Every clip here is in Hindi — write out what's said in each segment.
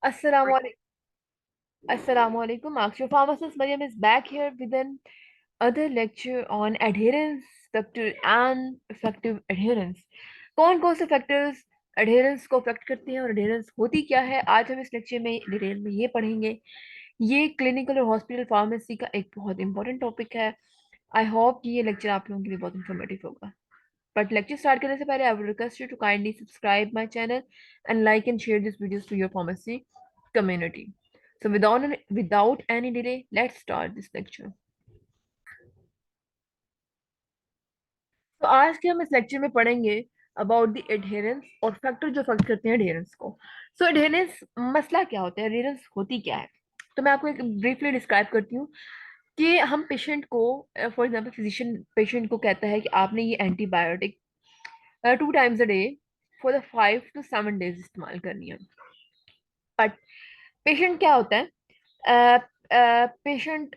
Assalamualaikum. Akshay Pharmacist Mariam is back here with another lecture on adherence factor and effective adherence. कौन कौन से फैक्टर्स adherence को अफेक्ट करते हैं और adherence होती क्या है, आज हम इस लेक्चर में डिटेल में ये पढ़ेंगे। ये क्लिनिकल और हॉस्पिटल फार्मेसी का एक बहुत इंपॉर्टेंट टॉपिक है। आई होप कि ये लेक्चर आप लोगों के लिए बहुत इंफॉर्मेटिव होगा। बट लेक्चर स्टार्ट करने से पहले I would request you to kindly subscribe my channel and like and share this videos to your pharmacy community. So without any delay, let's start this lecture. तो आज के हम इस लेक्चर में पढ़ेंगे अबाउट द एडहेरेंस और फैक्टर जो अफेक्ट करते हैं एडहेरेंस को। सो एडहेरेंस मसला क्या होता है, एडहेरेंस होती क्या है। तो मैं आपको एक ब्रीफली डिस्क्राइब करती हूँ कि हम पेशेंट को, फॉर एग्जांपल फिजिशियन पेशेंट को कहता है कि आपने ये antibiotic 2 times a day for the 5 to 7 days इस्तेमाल करनी है। बट पेशेंट क्या होता है, पेशेंट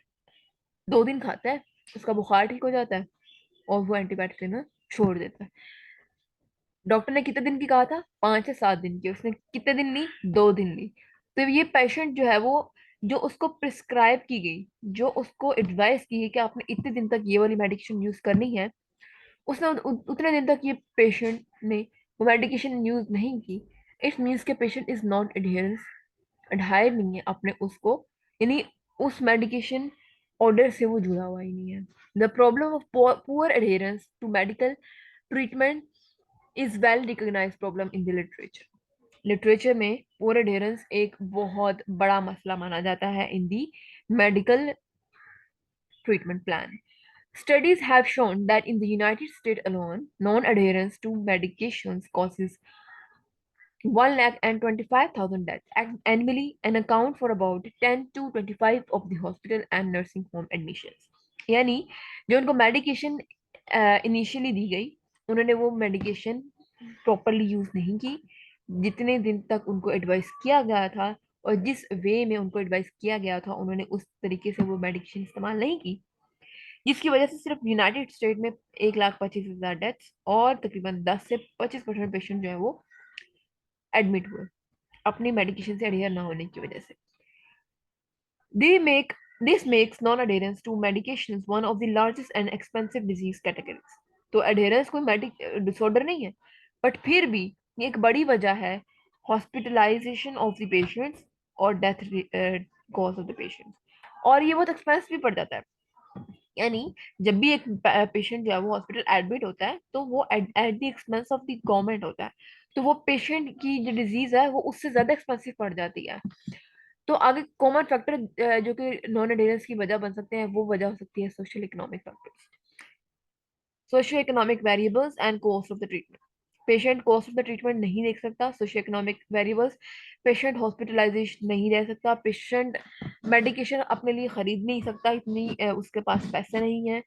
2 दिन खाता है, उसका बुखार ठीक हो जाता है और वो एंटीबायोटिक लेना छोड़ देता है। डॉक्टर ने कितने दिन की कहा था, 5 से 7 दिन की, उसने कितने दिन ली, 2 दिन ली। तो ये पेशेंट जो है वो, जो उसको प्रिस्क्राइब की गई, जो उसको एडवाइस की है कि आपने इतने दिन तक ये वाली मेडिकेशन यूज करनी है, उसने उतने दिन तक ये पेशेंट ने वो मेडिकेशन यूज नहीं की। इट मीन्स के patient is not adherence, Adair नहीं है अपने उसको, यानी उस मेडिकेशन ऑर्डर से वो जुड़ा हुआ ही नहीं है। The problem of poor adherence to medical treatment is well recognized problem in the literature. Literature में पुअर एडहेरेंस एक बहुत बड़ा मसला माना जाता है in the medical treatment plan. Studies have shown that in the United States alone, non-adherence to medications causes 125,000 deaths annually and account for about 10 to 25 of the hospital and nursing home admissions. यानी जो उनको मेडिकेशन इनिशियली दी गई, उन्होंने वो मेडिकेशन प्रॉपरली यूज नहीं की जितने दिन तक उनको एडवाइस किया गया था, और जिस वे में उनको एडवाइस किया गया था उन्होंने उस तरीके से वो मेडिकेशन इस्तेमाल नहीं की, जिसकी वजह से सिर्फ यूनाइटेड स्टेट में 1,25,000 डेथ्स और तकरीबन 10 से 25% पेशेंट जो है वो एडमिट हुए अपनी मेडिकेशन से अडेयर ना होने की वजह से। They make this makes non-adherence to medications one of the largest and expensive disease categories. तो adherence कोई मेडिक डिसऑर्डर नहीं है, बट फिर भी ये एक बड़ी वजह है हॉस्पिटलाइजेशन ऑफ द पेशेंट्स और death cause of the patients, और ये बहुत एक्सपेंसिव भी पड़ जाता है। यानी जब भी एक पेशेंट जो है वो हॉस्पिटल एडमिट होता है तो वो at the expense of the government होता है, तो वो पेशेंट की जो डिजीज है वो उससे ज्यादा एक्सपेंसिव पड़ जाती है। तो आगे कॉमन फैक्टर जो कि नॉन अडेरेंस की वजह बन सकते हैं, वो वजह हो सकती है social economic factors, socio economic variables and cost of the treatment. Patient cost of the treatment नहीं देख सकता, socio economic variables, patient hospitalization नहीं रह सकता, पेशेंट मेडिकेशन अपने लिए खरीद नहीं सकता, इतनी उसके पास पैसे नहीं है,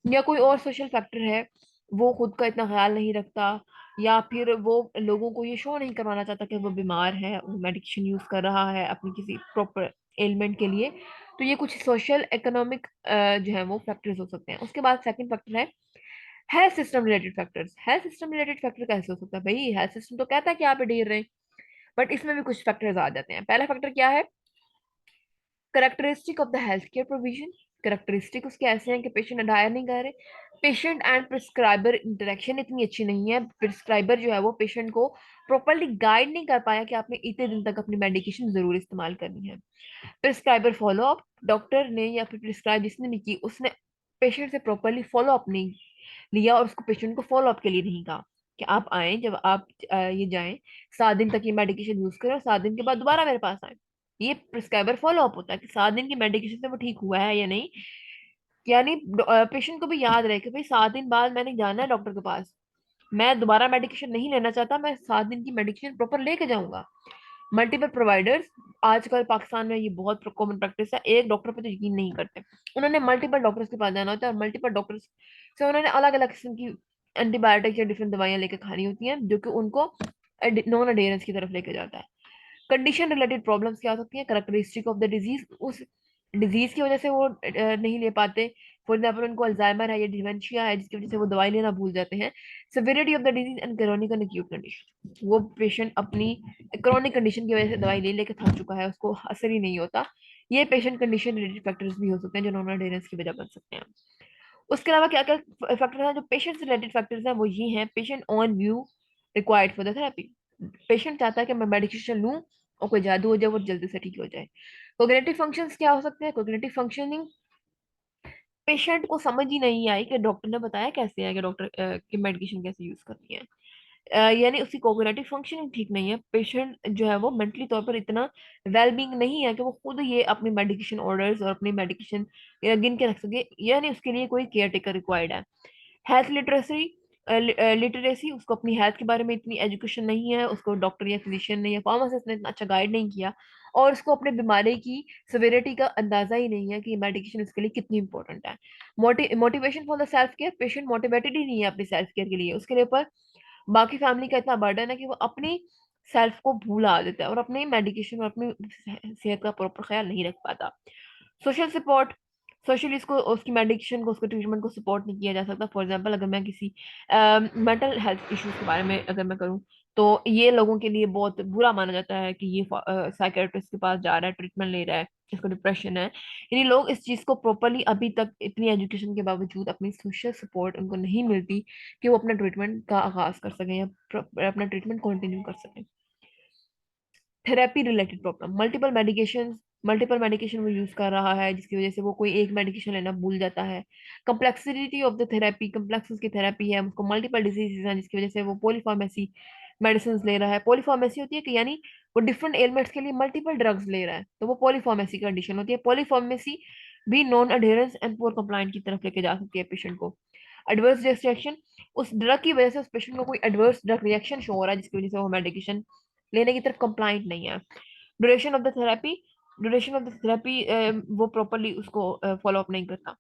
या कोई और सोशल फैक्टर है, वो खुद का इतना ख्याल नहीं रखता, या फिर वो लोगों को ये शो नहीं करवाना चाहता कि वो बीमार है, वो मेडिकेशन यूज कर रहा है अपनी किसी प्रॉपर एलिमेंट के लिए। तो ये कुछ सोशल इकोनॉमिक जो है वो फैक्टर्स हो सकते हैं। उसके बाद सेकंड फैक्टर है health system related factors. Health system related factor कैसे हो सकता है भाई, हेल्थ सिस्टम तो कहता है कि आप ढेर रहे हैं, बट इसमें भी कुछ फैक्टर्स आ जाते हैं। पहला फैक्टर क्या है, characteristic of the health care provision. Characteristic उसके ऐसे हैं कि पेशेंट अडायर नहीं कर रहे, पेशेंट एंड प्रिस्क्राइबर इंटरेक्शन इतनी अच्छी नहीं है, प्रिस्क्राइबर जो है वो पेशेंट को प्रॉपरली गाइड नहीं कर पाया कि आपने इतने दिन तक अपनी मेडिकेशन जरूर इस्तेमाल करनी है। प्रिस्क्राइबर फॉलो अप, डॉक्टर ने या फिर प्रिस्क्राइब जिसने भी की उसने पेशेंट से प्रॉपरली फॉलो अप नहीं लिया, और उसको पेशेंट को फॉलो अप के लिए नहीं कहा कि आप आए, जब आप ये जाएं 7 दिन तक ये मेडिकेशन यूज करें और 7 दिन के बाद दोबारा मेरे पास आए। ये प्रिस्क्राइबर फॉलो अप होता है कि 7 दिन की मेडिकेशन से वो ठीक हुआ है या नहीं, यानी पेशेंट को भी याद रहे कि भाई 7 दिन बाद मैंने जाना है डॉक्टर के पास, मैं दोबारा मेडिकेशन नहीं लेना चाहता, मैं 7 दिन की मेडिकेशन प्रॉपर लेके जाऊंगा। मल्टीपल प्रोवाइडर्स, आजकल पाकिस्तान में ये बहुत कॉमन प्रैक्टिस है, एक डॉक्टर पे तो यकीन नहीं करते, उन्होंने मल्टीपल डॉक्टर्स के पास जाना होता है, और मल्टीपल डॉक्टर्स से उन्होंने अलग अलग किस्म की एंटीबायोटिक या डिफरेंट दवाइयां लेके खानी होती हैं, जो कि उनको नॉन अडेरेंस की तरफ लेके जाता है। कंडीशन रिलेटेड प्रॉब्लम्स क्या हो सकती हैं, करेक्टरिस्टिक ऑफ द डिजीज, उस डिजीज की वजह से वो नहीं ले पाते, फॉर एग्जाम्पल उनको अल्जाइमर है या डिमेंशिया है जिसकी वजह से वो दवाई लेना भूल जाते हैं। Severity of the disease and chronic and acute condition, वो पेशेंट अपनी क्रोनिक कंडीशन की वजह से दवाई ले लेके थक चुका है, उसको असर ही नहीं होता। ये पेशेंट कंडीशन रिलेटेड फैक्टर्स भी हो सकते हैं जो नॉन अडेरेंस की वजह बन सकते हैं। उसके अलावा क्या क्या फैक्टर्स हैं जो पेशेंट रिलेटेड फैक्टर्स हैं, वो ये हैं: patient on view required for the therapy, patient चाहता है कि मैं मेडिकेशन लूं और कोई जादू हो जाए वो जल्दी से ठीक हो जाए। कोग्निटिव फंक्शंस क्या हो सकते हैं? कोग्निटिव फंक्शनिंग, पेशेंट को समझ ही नहीं आई कि डॉक्टर ने बताया कैसे है कि डॉक्टर की मेडिकेशन कैसे यूज करनी है। यानी उसकी कोग्निटिव फंक्शनिंग ठीक नहीं है, पेशेंट जो है वो मेंटली तौर पर इतना वेल बींग नहीं है कि वो खुद ये अपनी मेडिकेशन ऑर्डर्स और अपनी मेडिकेशन गिन के रख सके, यानी उसके लिए कोई केयर टेकर रिक्वायर्ड है। हेल्थ लिटरेसी, लिटरेसी, उसको अपनी हेल्थ के बारे में इतनी एजुकेशन नहीं है, उसको डॉक्टर या फिजिशियन ने या फार्मासिस्ट ने इतना अच्छा गाइड नहीं किया, और उसको अपने बीमारी की सिविरिटी का अंदाजा ही नहीं है कि मेडिकेशन इसके लिए कितनी इंपॉर्टेंट है। Motivation for the self care, patient motivated ही नहीं है अपनी सेल्फ केयर के लिए, उसके लिए ऊपर बाकी फैमिली का इतना बर्डन है कि वो अपनी सेल्फ को भूला देता है और अपनी मेडिकेशन और अपनी सेहत का प्रॉपर ख्याल नहीं रख पाता। सोशल सपोर्ट, सोशली इसको उसकी मेडिकेशन को उसके ट्रीटमेंट को सपोर्ट नहीं किया जा सकता। फॉर एग्जांपल अगर मैं किसी मेंटल हेल्थ इश्यूज के बारे में अगर मैं करूँ, तो ये लोगों के लिए बहुत बुरा माना जाता है कि ये साइकेट्रिस्ट के पास जा रहा है, ट्रीटमेंट ले रहा है, इसको डिप्रेशन है। यानी लोग इस चीज को प्रॉपरली अभी तक इतनी एजुकेशन के बावजूद अपनी सोशल सपोर्ट उनको नहीं मिलती कि वो अपना ट्रीटमेंट का आगाज कर सकें या अपना ट्रीटमेंट कंटिन्यू कर सकें। Therapy related problem, multiple medication वो यूज कर रहा है जिसकी वजह से वो कोई एक मेडिकेशन लेना भूल जाता है। Complexity of the therapy, complex उसकी थेरेपी है, उसको मल्टीपल डिजीजेस हैं जिसकी वजह से वो पॉलीफार्मेसी मेडिसिन ले रहा है। पॉलीफार्मेसी होती है कि यानी वो डिफरेंट एलिमेंट्स के लिए मल्टीपल ड्रग्स ले रहा है, तो वो पॉलीफार्मेसी कंडीशन होती है। पॉलीफार्मेसी भी non adherence and poor compliant की तरफ लेके जा सकती है पेशेंट को। एडवर्स रिएक्शन, उस ड्रग की वजह से उस पेशेंट को कोई एडवर्स ड्रग रिएक्शन शो हो रहा है जिसकी वजह से वो मेडिकेशन लेने की तरफ कंप्लाइंट नहीं है। Duration of the therapy, duration of the therapy वो प्रॉपरली उसको फॉलो अप नहीं करता।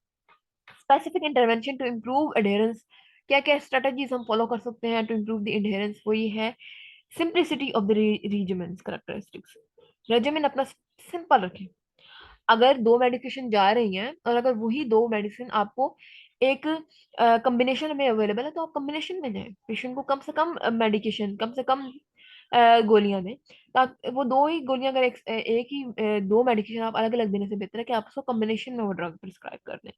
स्पेसिफिक इंटरवेंशन टू इम्प्रूव एडेरेंस, क्या क्या स्ट्रेटजीज हम फॉलो कर सकते हैं टू इम्प्रूव द एडेरेंस, वो ये है: simplicity of the regiments characteristics, regiment अपना सिंपल रखें। अगर दो मेडिकेशन जा रही हैं और अगर वही दो मेडिसिन आपको एक कॉम्बिनेशन में अवेलेबल है, तो आप कॉम्बिनेशन में जाएं, पेशेंट को कम से कम मेडिकेशन, कम से कम गोलियां दें। ताकि वो दो ही गोलियां अगर एक ही दो मेडिकेशन आप अलग अलग देने से बेहतर है कि आप उसको कॉम्बिनेशन में वो ड्रग प्रिस्क्राइब कर दें,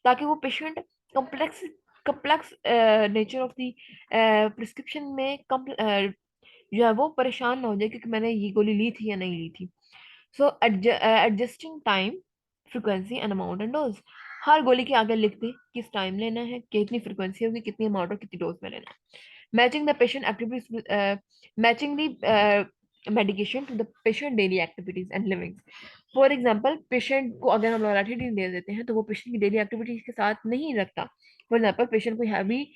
ताकि वो patient complex complex nature of the prescription में जो है वो परेशान ना हो जाए क्योंकि मैंने ये गोली ली थी या नहीं ली थी। So adjusting time, frequency and amount and dose, हर गोली के आगे लिख दे किस टाइम लेना है, कितनी फ्रिक्वेंसी होगी, कितनी अमाउंट और कितनी डोज में लेना है। Matching the patient activities, matching the medication to the patient daily activities and living. For example patient को अगर हम लोराटिडिन दे देते हैं तो वो पेशेंट की डेली एक्टिविटीज के साथ नहीं रखता। फॉर एग्जाम्पल पेशेंट कोई हैवी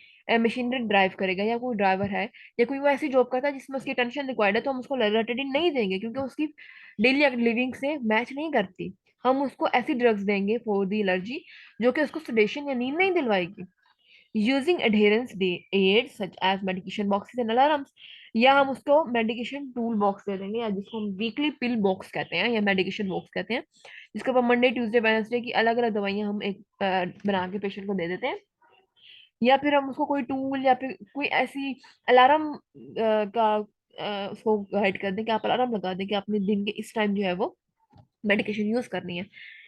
मशीनरी ड्राइव करेगा या कोई ड्राइवर है या कोई वो ऐसी जॉब करता है जिसमें उसकी टेंशन रिक्वायर्ड है, तो हम उसको लोराटिडिन नहीं देंगे क्योंकि उसकी डेली लिविंग से मैच नहीं करती। हम उसको ऐसी ड्रग्स देंगे फॉर दी एलर्जी जो कि उसको सेडेशन या नींद नहीं दिलवाएगी। Using adherence aids such as medication boxes and alarms, या हम उसको मेडिकेशन टूल बॉक्स दे देंगे या जिसको हम वीकली पिल बॉक्स कहते हैं या मेडिकेशन बॉक्स कहते हैं, जिसके ऊपर मंडे ट्यूसडे वेडनेसडे की अलग अलग दवाइयां हम एक बना के पेशेंट को दे देते हैं। या फिर हम उसको कोई टूल या फिर कोई ऐसी अलार्म का उसको गाइड कर दें कि आप अलार्म लगा दें कि आपने दिन के इस टाइम जो है वो मेडिकेशन यूज करनी है।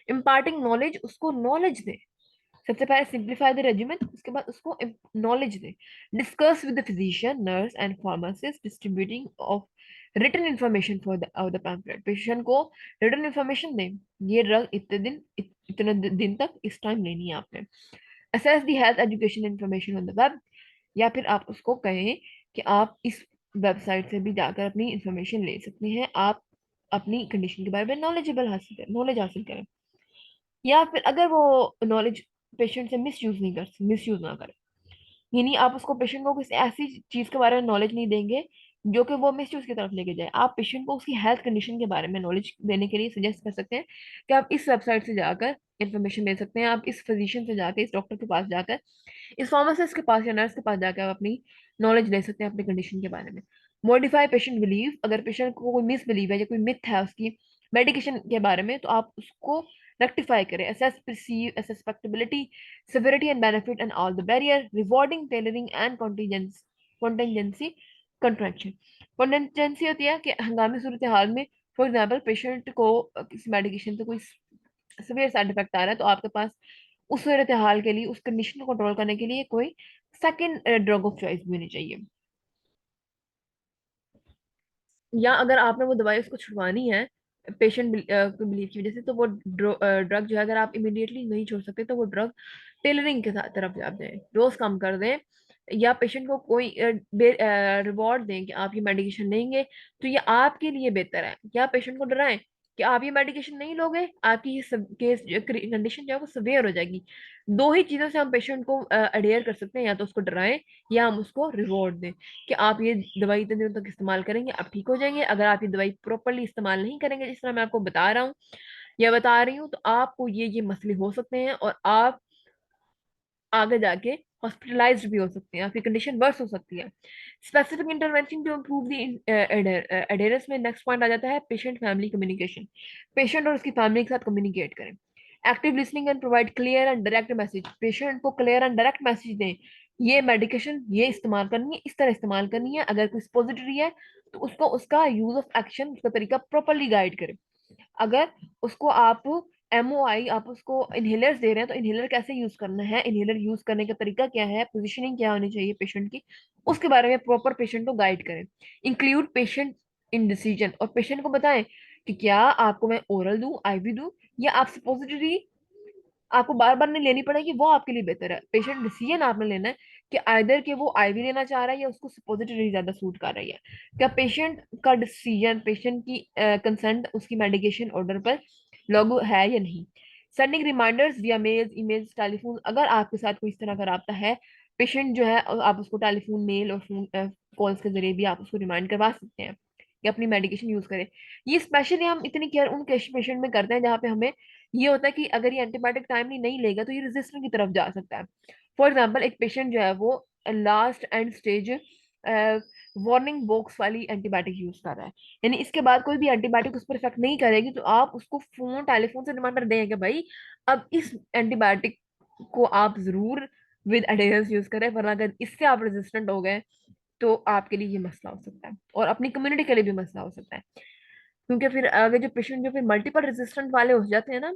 इम्पार्टिंग नॉलेज, उसको नॉलेज दें। सबसे पहले सिंप्लीफाई द रेजिमेंट, उसके बाद उसको नॉलेज दे। Discuss with the physician, nurse and pharmacist distributing of written information for the pamphlet, patient को रिटन इंफॉर्मेशन दें, ये ड्रग इतने दिन इतने दिन तक इस टाइम लेनी है आपने। Assess the health education information on the web, या फिर आप उसको कहें कि आप इस वेबसाइट से भी जाकर अपनी इंफॉर्मेशन ले सकते हैं, आप अपनी कंडीशन के बारे में नॉलेज हासिल करें। या फिर अगर वो नॉलेज पेशेंट से मिस यूज ना करे, यानी आप उसको पेशेंट को किसी ऐसी चीज के बारे में नॉलेज नहीं देंगे जो कि वो मिस यूज की तरफ लेके जाए। आप पेशेंट को उसकी हेल्थ कंडीशन के बारे में नॉलेज देने के लिए सजेस्ट कर सकते हैं कि आप इस वेबसाइट से जाकर इंफॉर्मेशन ले सकते हैं, आप इस फिजिशियन से जाकर, इस डॉक्टर के पास जाकर, इस फार्मासिस्ट के पास या नर्स के पास जाकर आप अपनी नॉलेज ले सकते हैं अपनी कंडीशन के बारे में। मॉडिफाई पेशेंट बिलीव, अगर पेशेंट को कोई मिस बिलीव है या कोई मिथ है उसकी मेडिकेशन के बारे में, तो आप उसको rectify करें, assess, perceive, assess factibility, severity and benefit and all the barrier, rewarding, tailoring and contingency contraction. contingency होती है कि हंगामी सूरत हाल में, फॉर एग्जाम्पल पेशेंट को किसी मेडिकेशन से कोई सीवियर साइड इफेक्ट आ रहा है, तो आपके पास उस सूरत हाल के लिए, उस कंडीशन को कंट्रोल करने के लिए कोई सेकंड ड्रग ऑफ चॉइस भी होनी चाहिए। या अगर आपने वो दवाई उसको छुड़वानी है पेशेंट बिलीव की वजह से, तो वो ड्रग जो है अगर आप इमीडिएटली नहीं छोड़ सकते, तो वो ड्रग टेलरिंग के साथ तरफ आप दें, डोज कम कर दें, या पेशेंट को कोई रिवॉर्ड दें कि आप ये मेडिकेशन लेंगे तो ये आपके लिए बेहतर है, या पेशेंट को डराएं कि आप ये मेडिकेशन नहीं लोगे, आपकी ये सब केस कंडीशन जो है वो सवेयर हो जाएगी। दो ही चीजों से हम पेशेंट को अडेयर कर सकते हैं, या तो उसको डराएं या हम उसको रिवॉर्ड दें कि आप ये दवाई इतने दिनों तक इस्तेमाल करेंगे, आप ठीक हो जाएंगे। अगर आप ये दवाई प्रॉपरली इस्तेमाल नहीं करेंगे जिस तरह मैं आपको बता रहा हूँ या बता रही हूँ, तो आपको ये मसले हो सकते हैं और आप आगे जाके हॉस्पिटलाइज भी हो सकते हैं, आपकी कंडीशन वर्स हो सकती है। Specific intervention to improve the adherence में नेक्स्ट पॉइंट आ जाता है पेशेंट फैमिली कम्युनिकेशन। पेशेंट और उसकी फैमिली के साथ कम्युनिकेट करें। Active listening and provide clear and direct message. Patient को क्लियर एंड डायरेक्ट मैसेज दें, ये मेडिकेशन ये इस्तेमाल करनी है, इस तरह इस्तेमाल करनी है। अगर कोई सपोजिटरी है तो उसको उसका यूज ऑफ एक्शन, उसका तरीका प्रॉपरली गाइड करें। अगर उसको आप एमओआई, आप उसको इनहेलर्स दे रहे हैं, तो इनहेलर कैसे यूज करना है, इनहेलर यूज करने का तरीका क्या है, पोजीशनिंग क्या होनी चाहिए पेशेंट की, उसके बारे में प्रॉपर पेशेंट को गाइड करें। इंक्लूड पेशेंट इन डिसीजन, और पेशेंट को बताएं कि क्या आपको मैं ओरल दूं, आईवी दूं, या आप सपोजिटरी आपको बार बार नहीं लेनी पड़ेगी, वो आपके लिए बेहतर है। पेशेंट डिसीजन आपने लेना है कि आइदर के वो आईवी लेना चाह रहा है या उसको सपोजिटरी ज्यादा सूट कर रही है। क्या पेशेंट का डिसीजन, पेशेंट की कंसेंट उसकी मेडिकेशन ऑर्डर पर लागू है या नहीं। सेंडिंग रिमाइंडर्स विया मेल्स, ईमेल्स, टेलीफोन। अगर आपके साथ कोई इस तरह का रहा है, पेशेंट जो है आप उसको टेलीफोन, मेल और फोन कॉल्स के जरिए भी आप उसको रिमाइंड करवा सकते हैं कि अपनी मेडिकेशन यूज करें। ये स्पेशली हम इतनी केयर उन पेशेंट में करते हैं जहाँ पे हमें ये होता है कि अगर ये एंटीबायोटिक टाइमली नहीं लेगा तो ये रेजिस्टेंट की तरफ जा सकता है। फॉर एग्जाम्पल एक पेशेंट जो है वो last and stage warning box वाली एंटीबायोटिक यूज कर रहा है, यानी इसके बाद कोई भी एंटीबायोटिक उस पर इफेक्ट नहीं करेगी, तो आप उसको फोन टेलीफोन से रिमाइंडर दें कि भाई अब इस एंटीबायोटिक को आप जरूर विद एडेरेंस यूज करें, वरना अगर इससे आप रेजिस्टेंट हो गए तो आपके लिए ये मसला हो सकता है और अपनी कम्युनिटी के लिए भी मसला हो सकता है। क्योंकि फिर आगे जो पेशेंट जो फिर मल्टीपल रेजिस्टेंट वाले हो जाते हैं ना,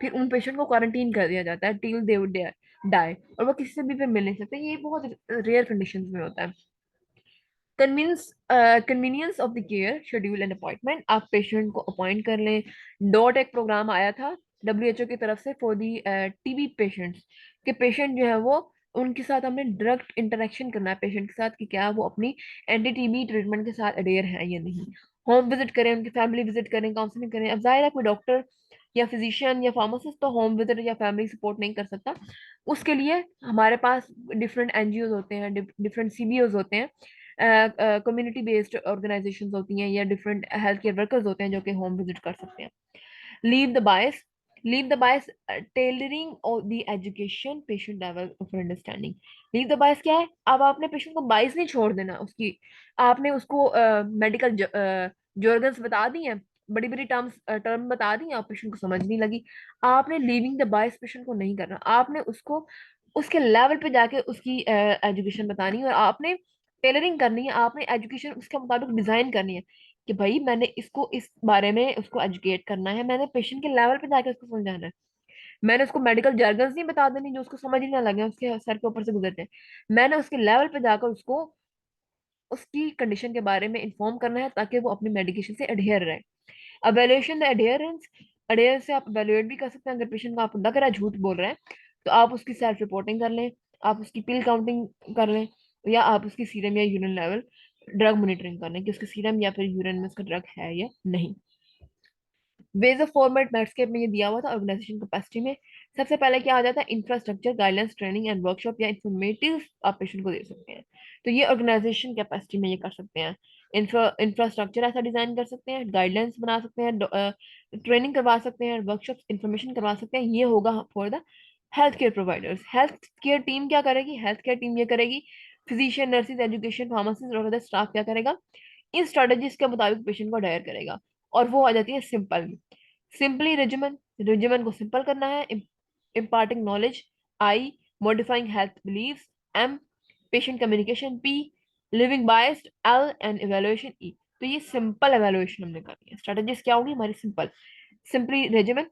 फिर उन पेशेंट को क्वारंटीन कर दिया जाता है टिल दे वुड डाई, और वो किसी से भी फिर मिल नहीं सकते। ये बहुत रेयर कंडीशंस में होता है। Convenience convenience of the care, schedule and appointment. आप पेशेंट को अपॉइंट कर लें। डॉट एक प्रोग्राम आया था डब्ल्यूएचओ की तरफ से फॉर दी टीबी पेशेंट्स, कि पेशेंट जो है वो उनके साथ हमने डायरेक्ट इंटरेक्शन करना है पेशेंट के साथ कि क्या वो अपनी एंटी टीबी ट्रीटमेंट के साथ अडेयर है या नहीं। होम विजिट करें, उनकी फैमिली विजिट करें, काउंसलिंग करें। अब जाहिर है कोई डॉक्टर या फिजिशियन या फार्मासिस्ट तो होम विजिट या फैमिली सपोर्ट नहीं कर सकता। उसके लिए हमारे पास डिफरेंट एनजीओ होते हैं, डिफरेंट सीबीओज होते हैं, कम्युनिटी बेस्ड ऑर्गेनाइजेशन होती हैं, या डिफरेंट हेल्थ केयर वर्कर्स होते हैं जो कि होम विजिट कर सकते हैं। Leave the bias, leave the bias, tailoring और the education patient level of understanding. Leave the bias क्या है, अब आपने पेशेंट को बायस नहीं छोड़ देना उसकी, आपने उसको मेडिकल जर्गन्स बता दी हैं, बड़ी बड़ी टर्म बता दी हैं, आप पेशेंट को समझ नहीं लगी। आपने लीविंग द बायस पेशेंट को नहीं करना, आपने उसको उसके लेवल पे जाके उसकी एजुकेशन बतानी है, और आपने टेलरिंग करनी है, आपने एजुकेशन उसके मुताबिक डिजाइन करनी है कि भाई मैंने इसको इस बारे में उसको एजुकेट करना है, मैंने पेशेंट के लेवल पे जाके उसको समझाना है। मैंने उसको मेडिकल jargons नहीं बता देनी जो उसको समझ ही ना लगे, उसके सर के ऊपर से गुजरते हैं। मैंने उसके लेवल पे जाकर उसको उसकी कंडीशन के बारे में इन्फॉर्म करना है ताकि वो अपनी मेडिकेशन से अडेयर रहे। अवेल्युएशन द अडेयरेंस, अडेयरेंस से आप अवेल्युएट भी कर सकते हैं। अगर पेशेंट को आपको लग रहा है झूठ बोल रहा है, तो आप उसकी सेल्फ रिपोर्टिंग कर लें, आप उसकी पिल काउंटिंग कर लें, या आप उसकी सीरम या यूरिन लेवल ड्रग मॉनिटरिंग कर लें कि उसके सीरम या फिर यूरिन में उसका ड्रग है या नहीं। वेज ऑफ फॉर्मेट मैट्सकेप में ये दिया हुआ था ऑर्गेनाइजेशन कैपेसिटी में। सबसे पहले क्या आ जाता है, infrastructure, guidelines, training and workshop या इंफॉर्मेटिव आप पेशेंट को दे सकते हैं। तो ये ऑर्गेनाइजेशन कैपेसिटी में ये कर सकते हैं। इंफ्रास्ट्रक्चर ऐसा डिजाइन कर सकते हैं, गाइडलाइंस बना सकते हैं, ट्रेनिंग करवा सकते हैं, वर्कशॉप इंफॉर्मेशन करवा सकते हैं। ये होगा for the health care providers. Health care team क्या करेगी, हेल्थ केयर टीम ये करेगी, फिजिशियन, नर्सिस, एजुकेशन, फार्मासिस्ट और अदर स्टाफ क्या करेगा, इन स्ट्रेटेजीज के मुताबिक पेशेंट को डायर करेगा। और वो आ जाती है सिंपल, सिंपली रेजिमेंट, रेजिमेंट को सिंपल करना है। Imparting knowledge, I. Modifying health beliefs, M. Patient communication, P. Living biased, L. And evaluation, E. तो ये सिंपल एवेलुएशन हमने करनी है। स्ट्रेटेजीज क्या होगी हमारी? Simple, simply regiment,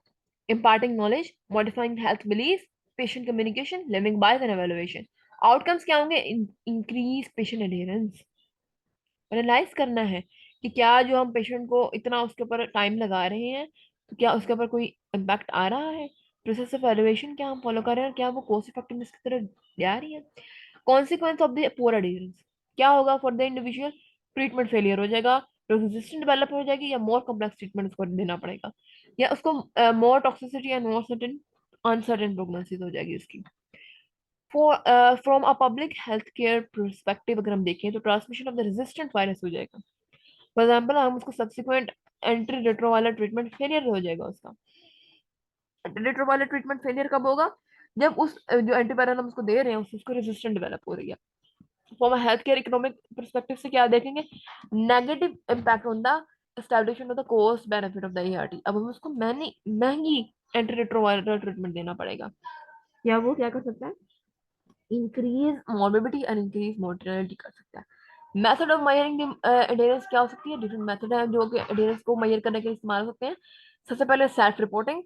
imparting knowledge, modifying health beliefs, patient communication, living biased and evaluation. Outcomes क्या होंगे? Increase patient एडेरेंस। एनालाइज करना है कि क्या जो हम पेशेंट को इतना उसके ऊपर टाइम लगा रहे हैं, तो क्या उसके ऊपर कोई इम्पैक्ट आ रहा है? प्रोसेस ऑफ एलिवेशन क्या हम फॉलो कर रहे हैं, क्या वो कोस्ट इफेक्टिवनेस की तरफ जा रही है? Consequence of the poor adherence क्या होगा for the individual? Treatment failure हो जाएगा, रेजिस्टेंट डेवलप हो जाएगी, या मोर कॉम्प्लेक्स ट्रीटमेंट उसको देना पड़ेगा, या उसको more toxicity and more certain uncertain prognosis हो जाएगी उसकी। From a public health care perspective अगर हम देखें तो transmission of the resistant virus हो जाएगा। फॉर एग्जाम्पल हम उसको subsequent antiretroviral treatment failure हो जाएगा उसका। एंटी रेट्रोवायरल ट्रीटमेंट फेलियर कब होगा? जब उस जो एंटीवायरल हम उसको दे रहे हैं उसको रेजिस्टेंट डेवलप हो रही है। From health care economic perspective से क्या देखेंगे? Negative impact on the establishment of the cost benefit of the ERT. अब हमें उसको महंगी एंटी रेट्रोवायरल ट्रीटमेंट देना पड़ेगा, या वो क्या कर सकता है? Increase morbidity and increase mortality कर सकता है। मेथड ऑफ मेजरिंग एडेरेंस क्या हो सकती है? डिफरेंट मेथड है जो कि एडेरेंस को मेजर करने के लिए इस्तेमाल हो सकते हैं। सबसे पहले सेल्फ रिपोर्टिंग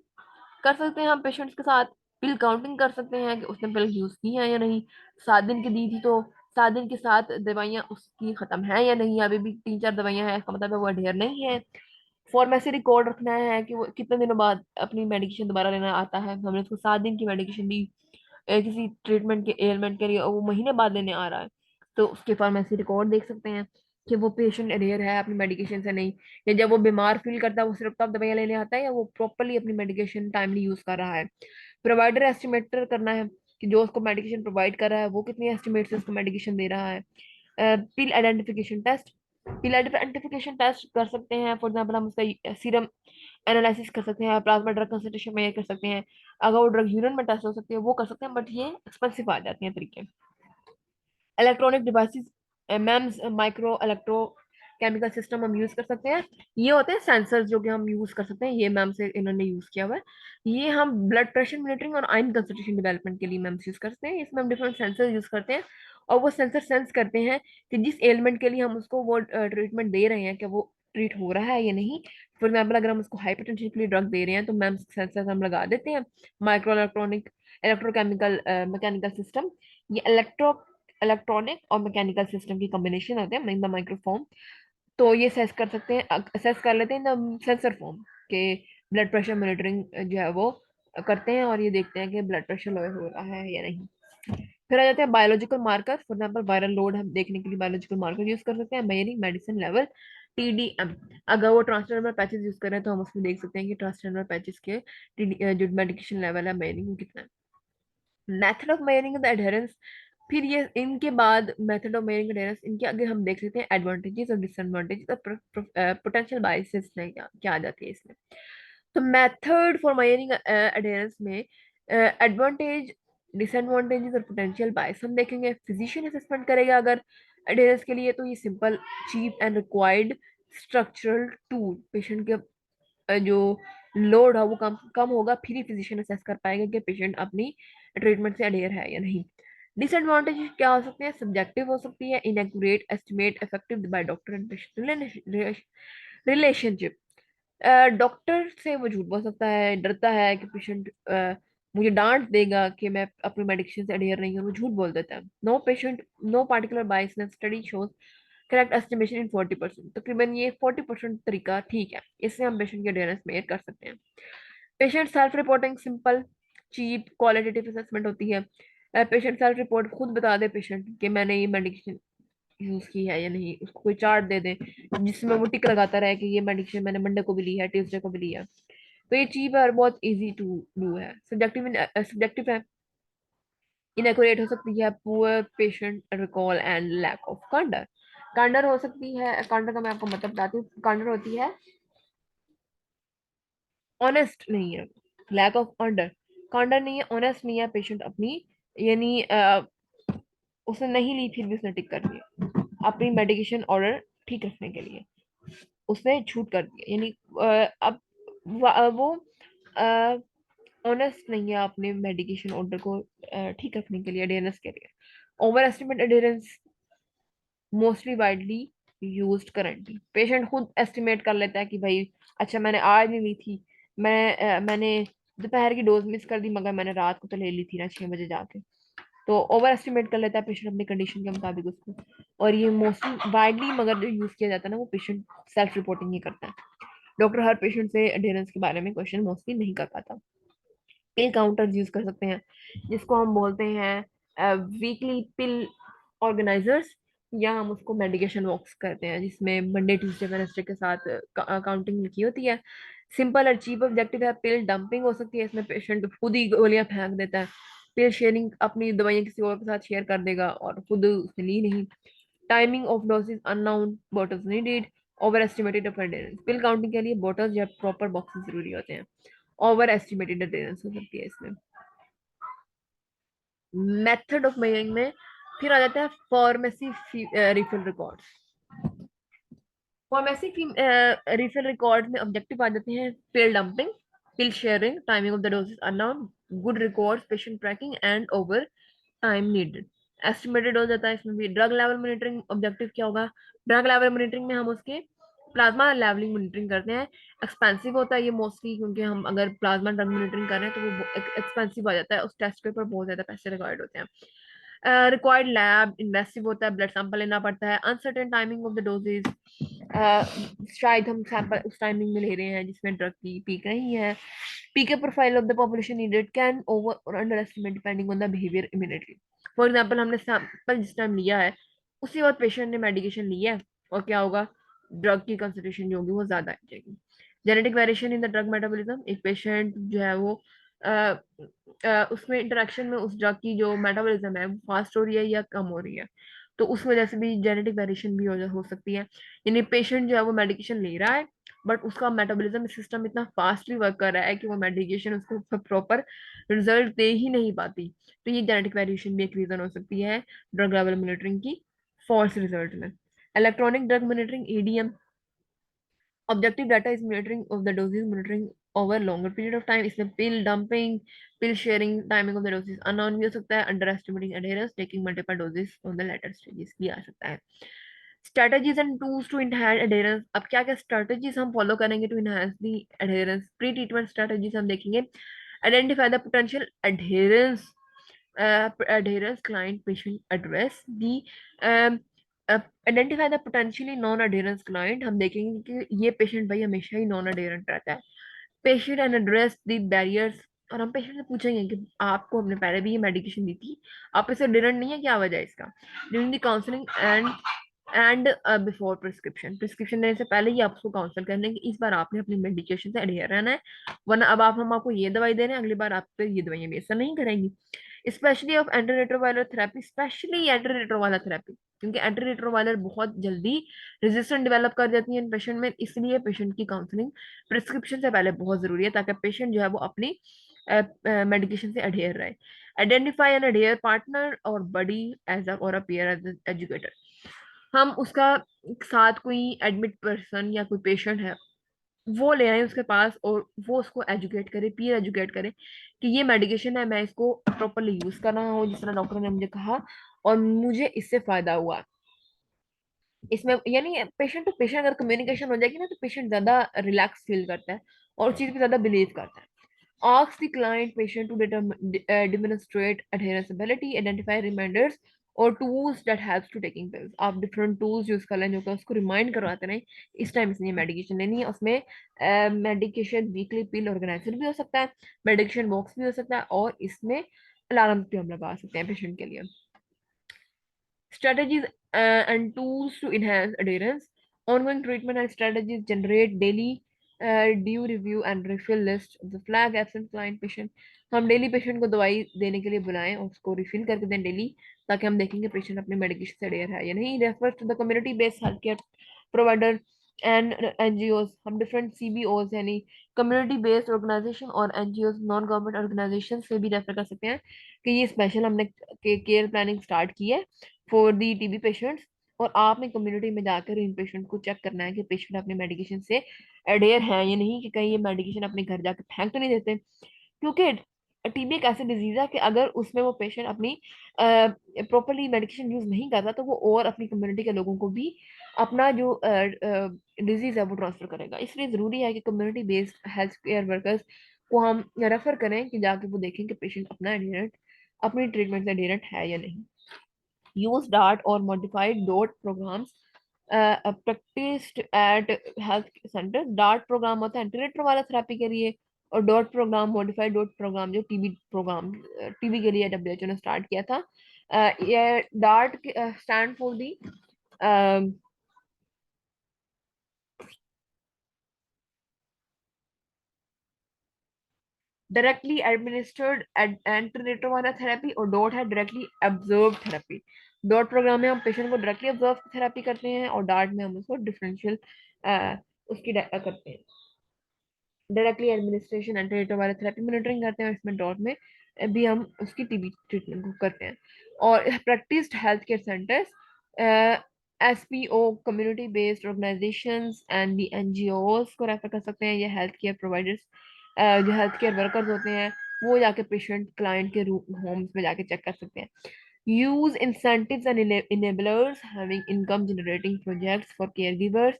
कर सकते हैं हम पेशेंट्स के साथ। पिल काउंटिंग कर सकते हैं कि उसने पिल यूज की है या नहीं। 7 दिन की दी थी तो 7 दिन के साथ दवाइयाँ उसकी खत्म है या नहीं, अभी भी 3-4 दवाइयाँ हैं, इसका मतलब है वो अडेयर नहीं है। फार्मेसी रिकॉर्ड रखना है कि वो कितने दिनों बाद अपनी मेडिकेशन दोबारा लेना आता है। हमने उसको 7 दिन की मेडिकेशन दी किसी ट्रीटमेंट के एलिमेंट के लिए, और वो महीने बाद लेने आ रहा है, तो उसके फार्मेसी रिकॉर्ड देख सकते हैं कि वो पेशेंट अवेयर है अपनी मेडिकेशन से नहीं, या जब वो बीमार फील करता है वो सिर्फ तब दवाइयाँ लेने आता है, या वो प्रॉपरली अपनी मेडिकेशन टाइमली यूज कर रहा है। प्रोवाइडर एस्टिमेटर करना है कि जो उसको मेडिकेशन प्रोवाइड कर रहा है वो कितनी एस्टिमेट से उसको मेडिकेशन दे रहा है। पिल आइडेंटिफिकेशन टेस्ट, पिल आइडेंटिफिकेशन टेस्ट कर सकते हैं। फॉर एग्जाम्पल हम उसका सीरम एनालिसिस कर सकते हैं, प्लाज्मा ड्रग कंसंट्रेशन मेजर कर सकते हैं। अगर वो ड्रग यूरिन में टेस्ट हो सकती है वो कर सकते हैं, बट ये एक्सपेंसिव आ जाती हैं तरीके। Electronic devices, ma'am's, micro electro chemical system हम यूज कर सकते हैं। ये होते हैं सेंसर्स जो कि हम यूज कर सकते हैं, ये मैम से इन्होंने यूज किया हुआ है। ये हम ब्लड प्रेशर मॉनिटरिंग और आयन कंसंट्रेशन डेवलपमेंट के लिए मैम यूज करते हैं। इसमें हम डिफरेंट सेंसर यूज करते हैं, और वो सेंसर सेंस करते हैं कि जिस एलिमेंट के लिए हम उसको वो ट्रीटमेंट दे रहे हैं कि वो ट्रीट हो रहा है या नहीं। फॉर एग्जाम्पल अगर हम उसको हाइपरटेंशन के लिए ड्रग दे रहे हैं तो मैम सेंसर हम लगा देते हैं। Micro electronic electrochemical mechanical system, ये इलेक्ट्रॉनिक और मैकेनिकल सिस्टम की कॉम्बिनेशन होते हैं इन द माइक्रोफॉर्म। तो ये असेस कर सकते हैं, असेस कर लेते हैं इन द सेंसर फॉर्म के ब्लड प्रेशर मॉनिटरिंग जो है वो करते हैं, और ये देखते हैं कि ब्लड प्रेशर लो हो रहा है या नहीं। फिर आ जाते हैं biological marker. For example viral load हम देखने के लिए बायोलॉजिकल मार्कर यूज कर सकते हैं। मेयरिंग मेडिसिन लेवल, TDM। अगर वो ट्रांसडर्मल पैचेस यूज कर रहे हैं तो हम उसमें देख सकते हैं कि ट्रांसडर्मल पैचेस के जो मेडिकेशन लेवल है मेयरिंग वो कितना है। मेथड ऑफ मेयरिंग द एडहेरेंस, फिर ये इनके बाद मेथड ऑफ मेयरिंग एडहेरेंस, इनके आगे हम देख सकते हैं एडवांटेजेस और डिसएडवांटेजेस और पोटेंशियल बायसेस में क्या क्या आ जाती है इसमें। तो मेथड फॉर मेयरिंग एडहेरेंस में एडवांटेज, डिसएडवांटेजेस और पोटेंशियल बायस हम देखेंगे। फिजिशियन असेसमेंट करेगा अगर एडहेरेंस के लिए, तो ये simple, cheap and required structural tool. Patient के जो लोड है वो कम कम होगा, फिर ही फिजिशियन असेस कर पाएगा कि पेशेंट अपनी ट्रीटमेंट से अडेयर है या नहीं। डिसएडवांटेज क्या हो सकते हैं? सब्जेक्टिव हो सकती है, inaccurate estimate effective by doctor and patient relationship. Doctor से वो झूठ बोल सकता है, डरता है कि पेशेंट मुझे डांट देगा कि मैं अपनी मेडिकेशन से अडेयर नहीं हूँ, वो झूठ बोल देता है। No patient, no particular biasness study shows correct estimation in 40%। तकरीबन ये 40% तरीका ठीक है, इससे हम पेशेंट की अडेयरेंस मेजर कर सकते हैं। Patient self reporting simple, cheap, qualitative assessment होती है। पेशेंट सेल्फ रिपोर्ट खुद बता दे पेशेंट कि मैंने ये मेडिकेशन यूज की है या नहीं, उसको कोई चार्ट दे दे जिसमें वो टिक लगाता रहे कि ये मेडिकेशन मैंने मंडे को भी ली है, ट्यूसडे को भी लिया। तो ये चीप है और बहुत इजी टू डू है। सब्जेक्टिव है, इनएक्यूरेट हो सकती है, poor patient recall and lack of candour. Candour हो सकती है, कांडर का मैं आपको मतलब बताती हूँ। कांडर होती है ऑनेस्ट नहीं है, लैक ऑफ कांडर, कांडर नहीं है, ऑनेस्ट नहीं है पेशेंट अपनी, यानी उसने नहीं ली फिर भी उसने टिक कर दिया अपनी मेडिकेशन ऑर्डर ठीक रखने के लिए, उसने छूट कर दिया, यानी अब वो ऑनेस्ट नहीं है अपने मेडिकेशन ऑर्डर को ठीक रखने के लिए अडेरेंस के लिए। Overestimate adherence mostly widely used currently. Patient खुद एस्टिमेट कर लेता है कि भाई अच्छा मैंने आज नहीं ली थी, मैंने दोपहर की डोज मिस कर दी मगर मैंने रात को तो ले ली थी ना 6 बजे जाके। तो ओवर एस्टिमेट कर लेता है पेशेंट अपनी कंडीशन के मुताबिक उसको। और ये मोस्टली वाइडली मगर जो यूज किया जाता है ना वो पेशेंट सेल्फ रिपोर्टिंग ही करता है। डॉक्टर हर पेशेंट से अडेरेंस के बारे में क्वेश्चन मोस्टली नहीं कर पाता। पिल काउंटर्स यूज कर सकते हैं जिसको हम बोलते हैं वीकली पिल ऑर्गेनाइजर्स, या हम उसको मेडिकेशन बॉक्स करते हैं जिसमें मंडे ट्यूसडे वेडनेसडे के साथ काउंटिंग लिखी होती है। सिंपल और चीप ऑब्जेक्टिव है। पिल डंपिंग हो सकती है, इसमें पेशेंट खुद ही गोलियां फेंक देता है। पिल शेयरिंग, अपनी दवाइयां किसी और के साथ शेयर कर देगा और खुद उसने ली नहीं। Timing of dosage unknown, bottles needed, over estimated of adherence. Pill counting के लिए बॉटल्स या प्रॉपर बॉक्सेस जरूरी होते हैं। ओवर एस्टिमेटेड एडेरेंस हो सकती है इसमें। मेथड ऑफ मेजरिंग में फिर आ जाता है फार्मेसी रिफिल रिकॉर्ड्स। फार्मेसी की रिफिल रिकॉर्ड में ऑब्जेक्टिव आ जाते हैं pill dumping, pill sharing, timing of the dosage unknown, good records, patient tracking and over time needed. Estimated हो जाता है इसमें भी। ड्रग लेवल मॉनिटरिंग ऑब्जेक्टिव क्या होगा? ड्रग लेवल मॉनिटरिंग में हम उसके प्लाज्मा लेवलिंग मॉनिटरिंग करते हैं। एक्सपेंसिव होता है ये मोस्टली, क्योंकि हम अगर प्लाज्मा ड्रग मॉनिटरिंग कर रहे हैं तो वो एक्सपेंसिव आ जाता है, उस टेस्ट के ऊपर बहुत ज्यादा पैसे रिक्वायर्ड होते हैं। रिक्वायर्ड लैब इन्वेस्टिव होता है, ब्लड सैंपल लेना पड़ता है। Uncertain timing of the doses, शायद हम सैंपल उस टाइमिंग में ले रहे हैं जिसमें ड्रग की पीक नहीं है। PK profile of the population needed can over और underestimate depending on the behaviour immediately. For example हमने सैंपल जिस टाइम लिया है उसी वक्त पेशेंट ने मेडिकेशन लिया है और क्या होगा, ड्रग की कंसंट्रेशन जो होगी वो ज्यादा आ जाएगी। Genetic variation in the drug metabolism, एक पेशेंट जो है वो उसमें इंटरेक्शन में उस ड्रग की जो मेटाबॉलिज्म है वो फास्ट हो रही है या कम हो रही है, तो उस वजह से भी जेनेटिक वेरिएशन भी हो सकती है। यानी पेशेंट जो है वो मेडिकेशन ले रहा है बट उसका मेटाबॉलिज्म सिस्टम इतना फास्टली वर्क कर रहा है कि वो मेडिकेशन उसको प्रॉपर रिजल्ट दे ही नहीं पाती। तो ये जेनेटिक वेरिएशन भी एक रीजन हो सकती है ड्रग लेवल मॉनिटरिंग की फॉल्स रिजल्ट में। Electronic drug monitoring EDM, objective data is monitoring of the doses monitoring over longer period of time. इसमें pill dumping, pill sharing, timing of the doses unknown भी हो सकता है। Underestimating adherence, taking multiple doses on the later stages भी आ सकता है। Strategies and tools to enhance adherence, अब क्या क्या स्ट्रेटजीज हम फॉलो करेंगे to enhance the adherence? Pre treatment strategies हम देखेंगे। Identify the potential adherence, adherence client patient address the identify the potentially non adherence client, हम देखेंगे कि ये पेशेंट भाई हमेशा ही नॉन अडेरेंट रहता है। Patient and address the barriers, और हम पेशेंट से पूछेंगे कि आपको हमने पहले भी ये मेडिकेशन दी थी, आप इसे अडेरेंट नहीं है, क्या वजह है इसका? During the counselling and before prescription, prescription देने से पहले ही आप उसको काउंसल करने कि इस बार आपने अपनी मेडिकेशन से अडेयर रहना है, वरना अब आप हम आपको ये दवाई दे रहे हैं, अगली बार आप पे ये दवाइयां भी असर नहीं करेंगी। Specially of antiretroviral therapy, specially antiretroviral therapy, क्योंकि एंटीरेट्रोवायरल बहुत जल्दी रेजिस्टेंस डेवलप कर जाती है पेशेंट में, इसलिए पेशेंट की काउंसलिंग प्रिस्क्रिप्शन से पहले बहुत जरूरी है ताकि पेशेंट जो है वो अपनी मेडिकेशन से अडेयर रहे। आइडेंटिफाई एन अडेयर पार्टनर और बडी एज और अ पीयर एज एजुकेटर, हम उसका साथ कोई एडमिट पर्सन या कोई पेशेंट है वो ले आए उसके पास और वो उसको एजुकेट करे, पीयर एजुकेट करे कि ये मेडिकेशन है, मैं इसको प्रॉपरली यूज कर रहा हूँ जिस तरह डॉक्टर ने मुझे कहा और मुझे इससे फायदा हुआ। इसमें यानी पेशेंट टू पेशेंट अगर कम्युनिकेशन हो जाएगी ना तो पेशेंट ज्यादा रिलैक्स फील करता है और उस चीज पे ज्यादा बिलीव करता है। Ask the client patient to demonstrate adherence ability, identify reminders और tools that helps to taking pills। आप different tools यूज कर लें जो कि उसको रिमाइंड करवाते रहें इस टाइम इसने मेडिकेशन लेनी है। उसमें मेडिकेशन वीकली पिल ऑर्गेनाइजर भी हो सकता है, मेडिकेशन बॉक्स भी हो सकता है और इसमें अलार्म भी हम लगा सकते हैं पेशेंट के लिए। Strategies and tools to enhance adherence. Ongoing treatment and strategies generate daily due review and refill list of the flag absent client patient। हम डेली पेशेंट को दवाई देने के लिए बुलाएं और उसको रिफिल करके दें डेली, ताकि हम देखेंगे पेशेंट अपने मेडिकेशन से अडेयर है या नहीं। Refer to the community based health care provider and NGOs, हम डिफरेंट सीबीओज यानी कम्युनिटी बेस्ड ऑर्गेनाइजेशन और एनजीओज नॉन गवर्नमेंट ऑर्गेनाइजेशन से भी रेफर कर सकते हैं कि ये स्पेशल हमने केयर प्लानिंग स्टार्ट की है फॉर दी टीबी पेशेंट्स। और आपने कम्युनिटी में जाकर इन पेशेंट को चेक करना है कि पेशेंट अपने मेडिकेशन से एडेयर है या नहीं, कि कहीं ये मेडिकेशन अपने घर जाकर फेंक तो नहीं देते। क्योंकि टीबी एक ऐसी डिजीज है कि अगर उसमें वो पेशेंट अपनी प्रॉपरली मेडिकेशन यूज नहीं करता तो वो और अपनी कम्युनिटी के लोगों को भी अपना जो डिजीज है वो ट्रांसफर करेगा। इसलिए जरूरी है कि community based health care workers को हम रेफर करें कि जाके वो देखें कि पेशेंट अपना एडहेरेंट अपनी ट्रीटमेंट से एडहेरेंट है या नहीं। use DART or modified DOT programs practiced at health centers। DART programme होता है एंटीरेट्रो वाला थेरेपी के लिए, और DOT programme, modified DOT programme जो टीबी प्रोग्राम, टीबी के लिए डब्ल्यूएचओ ने स्टार्ट किया था। ये DART stand for the directly administered antiretroviral therapy, और डॉट है directly observe therapy. DOT programme में हम पेशेंट को डायरेक्टली ऑब्जर्व थेरेपी करते हैं, और डार्ट में हम उसको डिफरेंशियल उसकी करते हैं, directly administration antiretroviral therapy monitoring करते हैं। और इसमें डॉट में भी हम उसकी टीबी ट्रीटमेंट को करते हैं। और practised health care centres, SPO community based organisations and the NGOs को रेफर कर सकते हैं। ये हेल्थ केयर प्रोवाइडर्स, जो हेल्थ केयर वर्कर्स होते हैं, वो जाके पेशेंट क्लाइंट के होम्स में जाके चेक कर सकते हैं। Use incentives and enablers having income generating projects for caregivers।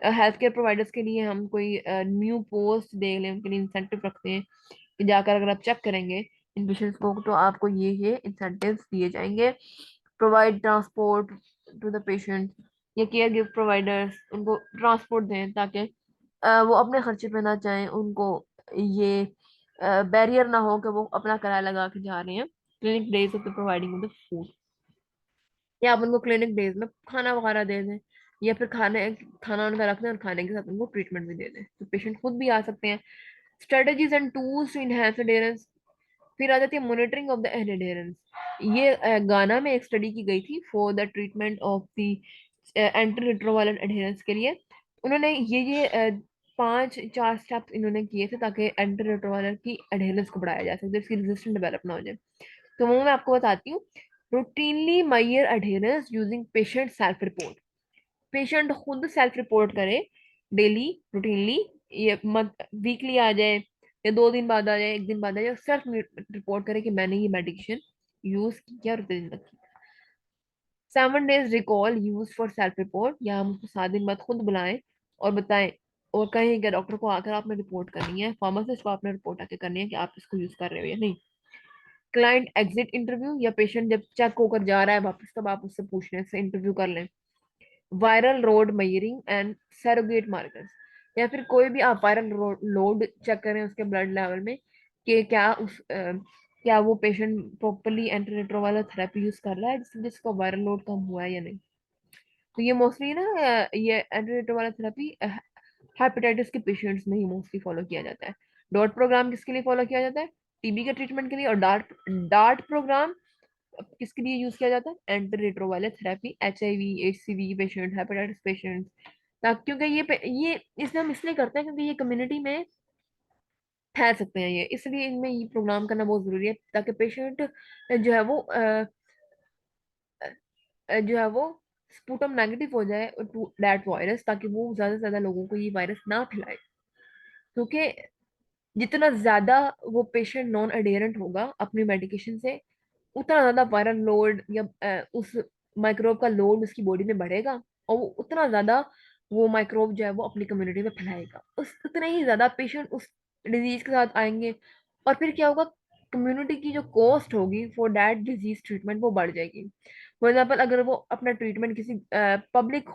Health care providers के लिए हम कोई न्यू पोस्ट देख लें, उनके लिए इंसेंटिव रखते हैं कि जाकर अगर आप चेक करेंगे इन पेशेंट्स को तो आपको ये इंसेंटिव्स दिए जाएंगे। Provide transport to the patient, या केयर गिव प्रोवाइडर्स उनको ट्रांसपोर्ट दें ताकि वो अपने खर्चे पे ना चाहें, उनको ये बैरियर ना हो कि वो अपना किराया लगा के जा रहे हैं। Clinic days of the providing the food, या आप उनको क्लिनिक डेज में खाना वगैरह दे दें, या फिर खाना उनका रख दें और खाने के साथ उनको ट्रीटमेंट भी दे दें, तो पेशेंट खुद भी आ सकते हैं। Strategies and tools to enhance adherence. फिर आ जाती है मॉनिटरिंग ऑफ द एडेरेंस। ये गाना में एक स्टडी की गई थी for the treatment of the antiretroviral adherence के लिए। उन्होंने पांच चार स्टेप्स इन्होंने किए थे ताकि एंटी रिट्रोवायरल की एडेरेंस को बढ़ाया जा सके, इसकी रेजिस्टेंस डेवलप ना हो जाए। तो वो मैं आपको बताती हूँ। Routinely measure adherence using patient self report. Patient खुद सेल्फ रिपोर्ट करे डेली, रूटीनली, ये मंथ वीकली आ जाए या 2 दिन बाद आ जाए, 1 दिन बाद आ जाए, सेल्फ रिपोर्ट करे कि मैंने ये मेडिकेशन यूज किया और उतने दिन तक किया। 7 days recall use for self report, या हम उसको 7 दिन बाद खुद बुलाएं और बताएं और कहें कि डॉक्टर को आकर आपने रिपोर्ट करनी है, फार्मासिस्ट को आपने रिपोर्ट आके करनी है कि आप इसको यूज कर रहे हो या नहीं। क्लाइंट एग्जिट इंटरव्यू, या पेशेंट जब चेक होकर जा रहा है वापस तब आप उससे पूछने से इंटरव्यू कर लें। Viral load measuring and surrogate markers, या फिर कोई भी आप वायरल लोड चेक करें उसके ब्लड लेवल में कि क्या वो patient properly antiretroviral therapy use कर रहा है जिसका वायरल लोड कम हुआ है या नहीं। तो ये मोस्टली ना ये एंटीरेट्रोवायरल थेरेपी हेपेटाइटिस के पेशेंट्स में ही मोस्टली फॉलो किया जाता है। डॉट प्रोग्राम किसके लिए फॉलो किया जाता है? टीबी के ट्रीटमेंट के लिए। और डार्ट डार्ट प्रोग्राम किसके लिए यूज किया जाता है? Anti retroviral therapy, HIV HCV patient, hepatitis patient. क्योंकि ये इसलिए हम इसलिए करते हैं क्योंकि ये कम्युनिटी में फैल सकते हैं ये, इसलिए इनमें ये प्रोग्राम करना बहुत जरूरी है ताकि पेशेंट जो है वो जो है वो स्पुटम नेगेटिव हो जाए टू दैट वायरस, ताकि वो ज्यादा से ज्यादा लोगों को ये वायरस ना फैलाए। क्योंकि जितना ज्यादा वो पेशेंट नॉन अडेरेंट होगा अपनी मेडिकेशन से, उतना ज्यादा वायरल लोड या उस माइक्रोब का लोड उसकी बॉडी में बढ़ेगा, और वो उतना ज्यादा वो माइक्रोब जो है वो अपनी कम्युनिटी में फैलाएगा, उस उतने ही ज्यादा पेशेंट उस डिजीज के साथ आएंगे। और फिर क्या होगा? कम्युनिटी की जो कॉस्ट होगी फॉर दैट डिजीज ट्रीटमेंट वो बढ़ जाएगी। फॉर एग्जाम्पल, अगर वो अपना ट्रीटमेंट किसी पब्लिक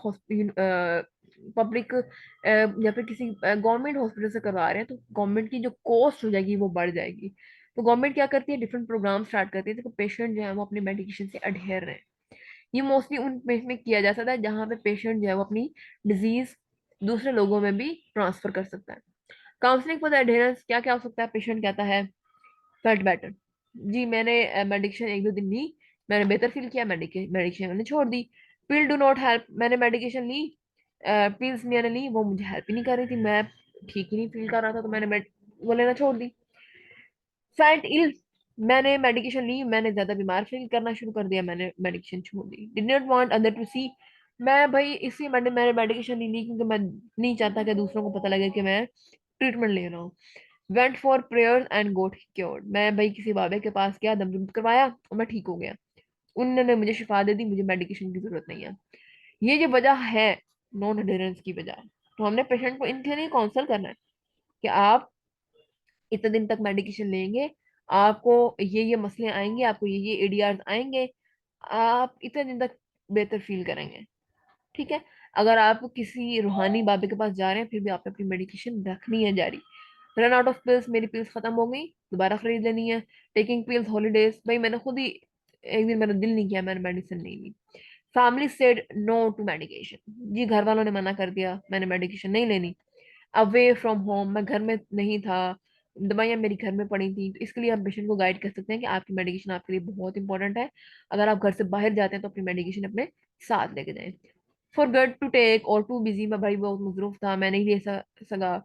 या फिर किसी गवर्नमेंट हॉस्पिटल से करवा रहे हैं, तो गवर्नमेंट की जो कॉस्ट हो जाएगी वो बढ़ जाएगी। तो गवर्नमेंट क्या करती है? डिफरेंट प्रोग्राम स्टार्ट करती है तो पेशेंट जो है वो अपनी मेडिकेशन से अडहेर रहे। ये मोस्टली उन केस में किया जा सकता है जहाँ पे पेशेंट जो है वो अपनी डिजीज दूसरे लोगों में भी ट्रांसफर कर सकता है। काउंसलिंग फॉर द अडहेरेंस क्या क्या हो सकता है? पेशेंट कहता है फेल्ट बेटर, जी मैंने मेडिकेशन 1-2 दिन ली, मैंने बेहतर फील किया, मेडिकेशन मैंने छोड़ दी। पिल डू नॉट हेल्प, मैंने मेडिकेशन ली, पिल्स मैंने ली, वो मुझे हेल्प ही नहीं कर रही थी, मैं ठीक ही नहीं फील कर रहा था, तो मैंने वो लेना छोड़ दी। फेल्ट इल, मैंने मेडिकेशन ली, मैंने ज्यादा बीमार फील करना शुरू कर दिया, मैंने मेडिकेशन छोड़ दी। Did not want other to see, मैं भाई इसी मैंने मेडिकेशन नहीं ली, क्योंकि मैं नहीं चाहता कि दूसरों को पता लगे कि मैं ट्रीटमेंट ले रहा हूँ। Went for prayers and got cured. मैं भाई किसी बाबे के पास गया, दम करवाया और मैं ठीक हो गया। उन्होंने मुझे शिफा दे दी, मुझे मेडिकेशन की जरूरत नहीं है। ये जो वजह है नॉन अडेरेंस की वजह, तो हमने पेशेंट को इनके लिए काउंसल करना है कि आप इतने दिन तक मेडिकेशन लेंगे, आपको ये मसले आएंगे, आपको ये एडीआर आएंगे, आप इतने दिन तक बेहतर फील करेंगे। ठीक है। अगर आप किसी रूहानी बाबे के पास जा रहे हैं, फिर भी आपने अपनी मेडिकेशन रखनी है जारी। रन आउट ऑफ पिल्स, मेरी पिल्स खत्म हो गई, दोबारा खरीद लेनी है। टेकिंग पिल्स हॉलीडेज, भाई मैंने खुद ही एक दिन मेरा दिल नहीं किया, मैंने मेडिसिन नहीं ली। Family said no to medication, जी घर वालों ने मना कर दिया, मैंने मेडिकेशन नहीं लेनी। अवे फ्रॉम होम, मैं घर में नहीं था, दवाइयाँ मेरी घर में पड़ी थी, तो इसके लिए हम पेशेंट को गाइड कर सकते हैं कि आपकी मेडिकेशन आपके लिए बहुत इंपॉर्टेंट है। अगर आप घर से बाहर जाते हैं तो अपनी मेडिकेशन अपने साथ लेके जाएं। फॉरगेट टू टेक और टू बिजी, मैं भाई बहुत मसरूफ था, मैं नहीं ले सका।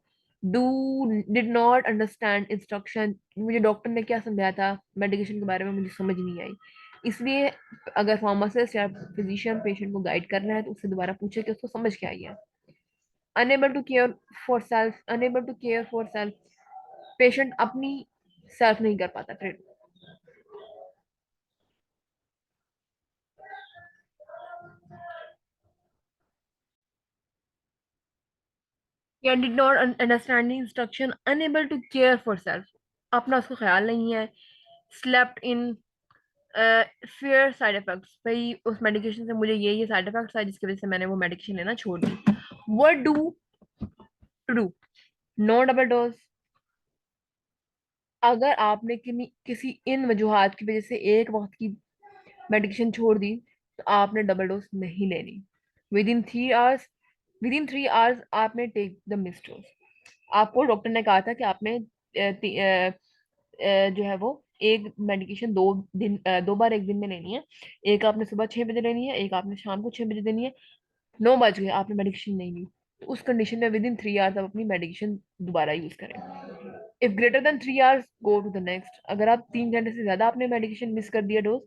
Do did not understand instruction, मुझे डॉक्टर ने क्या समझाया था मेडिकेशन के बारे में मुझे समझ नहीं आई। इसलिए अगर फार्मासिस्ट या फिजिशियन पेशेंट को गाइड कर रहा है तो उससे दोबारा पूछे कि उसको समझ क्या आई है। Unable to care for self, unable to care for self, patient अपनी सेल्फ नहीं कर पाता ट्रीट, या did not understand instruction, unable to care for self, अपना उसको ख्याल नहीं है। Slept in, fear side effects, भाई उस मेडिकेशन से मुझे ये साइड इफेक्ट्स आए जिसकी वजह से मैंने वो मेडिकेशन लेना छोड़ दी। What do to do, no double dose. अगर आपने किसी इन वजूहात की वजह से एक वक्त की मेडिकेशन छोड़ दी, तो आपने डबल डोज नहीं लेनी। With in 3 hours, with in 3 hours आपने टेक द मिस डोज। आपको डॉक्टर ने कहा था कि आपने जो है वो एक मेडिकेशन 2 बार एक दिन में लेनी है। एक आपने सुबह 6 बजे लेनी है, एक आपने शाम को 6 बजे देनी है। 9 बज गए, आपने मेडिकेशन नहीं ली, तो उस कंडीशन में विद इन 3 आवर्स आप अपनी मेडिकेशन दोबारा यूज करें। If greater than 3 hours go to the next, अगर आप 3 घंटे से ज्यादा आपने मेडिकेशन मिस कर दिया डोज,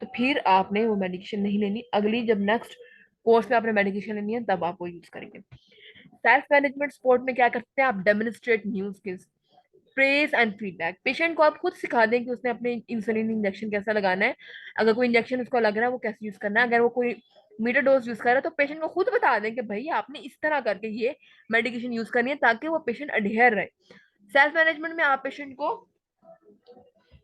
तो फिर आपने वो मेडिकेशन नहीं लेनी, अगली जब नेक्स्ट कोर्स में आपने मेडिकेशन लेनी है तब आप वो यूज करेंगे। सेल्फ मैनेजमेंट सपोर्ट में क्या करते हैं आप, demonstrate new skills, praise and feedback. Patient को आप खुद सिखा दें कि उसने अपने इंसुलिन इंजेक्शन कैसा लगाना है, अगर कोई इंजेक्शन उसको लग रहा है वो कैसे यूज करना है, अगर वो कोई मीटर डोज यूज कर रहा है तो पेशेंट को खुद बता दें कि भाई आपने इस तरह करके ये मेडिकेशन यूज करनी है, ताकि वो पेशेंट अडेयर रहे। सेल्फ मैनेजमेंट में आप पेशेंट को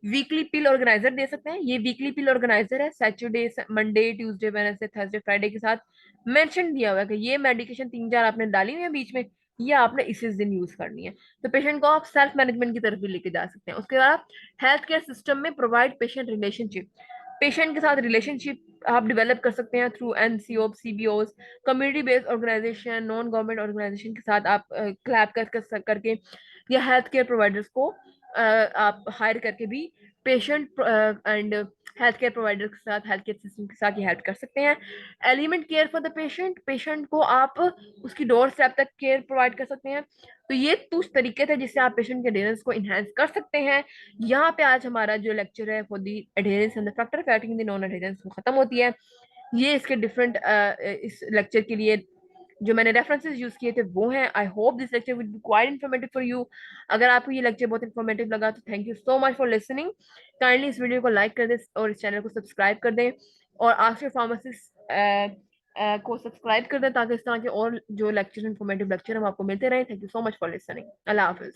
वीकली पिल ऑर्गेनाइजर दे सकते हैं। ये वीकली पिल ऑर्गेनाइजर है, Saturday Monday Tuesday Wednesday Thursday Friday के साथ मेंशन दिया हुआ है कि ये मेडिकेशन 3 4 आपने डाली हुई है बीच में, ये आपने इस दिन यूज करनी है। तो पेशेंट को आप सेल्फ मैनेजमेंट की तरफ भी लेके जा सकते हैं। उसके बाद हेल्थ केयर सिस्टम में प्रोवाइड पेशेंट रिलेशनशिप, पेशेंट के साथ रिलेशनशिप आप डेवलप कर सकते हैं through NCO CBO, community based organisation, non government organisation के साथ आप क्लैप करके, या हेल्थ केयर प्रोवाइडर्स को आप हायर करके भी patient and health care provider के साथ, हेल्थ केयर सिस्टम के साथ ये हेल्प कर सकते हैं। Element care for the patient, patient को आप उसकी डोर स्टेप तक केयर प्रोवाइड कर सकते हैं। तो ये कुछ तरीके थे जिससे आप पेशेंट के अडेरेंस को इनहेंस कर सकते हैं। यहाँ पे आज हमारा जो लेक्चर है for the adherence and the factor affecting the non adherence वो खत्म होती है। ये इसके डिफरेंट इस लेक्चर के लिए जो मैंने रेफरेंसेस यूज किए थे वो हैं। I hope this lecture will be quite informative for you. अगर आपको ये लेक्चर बहुत इन्फॉर्मेटिव लगा तो thank you so much for listening. Kindly इस वीडियो को लाइक कर दें और इस चैनल को सब्सक्राइब कर दें, और आफ्टर फार्मासिस्ट को सब्सक्राइब कर दें, ताकि इस तरह के और जो लेक्चर इन्फॉर्मेटिव लेक्चर हम आपको मिलते रहे। Thank you so much for listening. Allah Hafiz.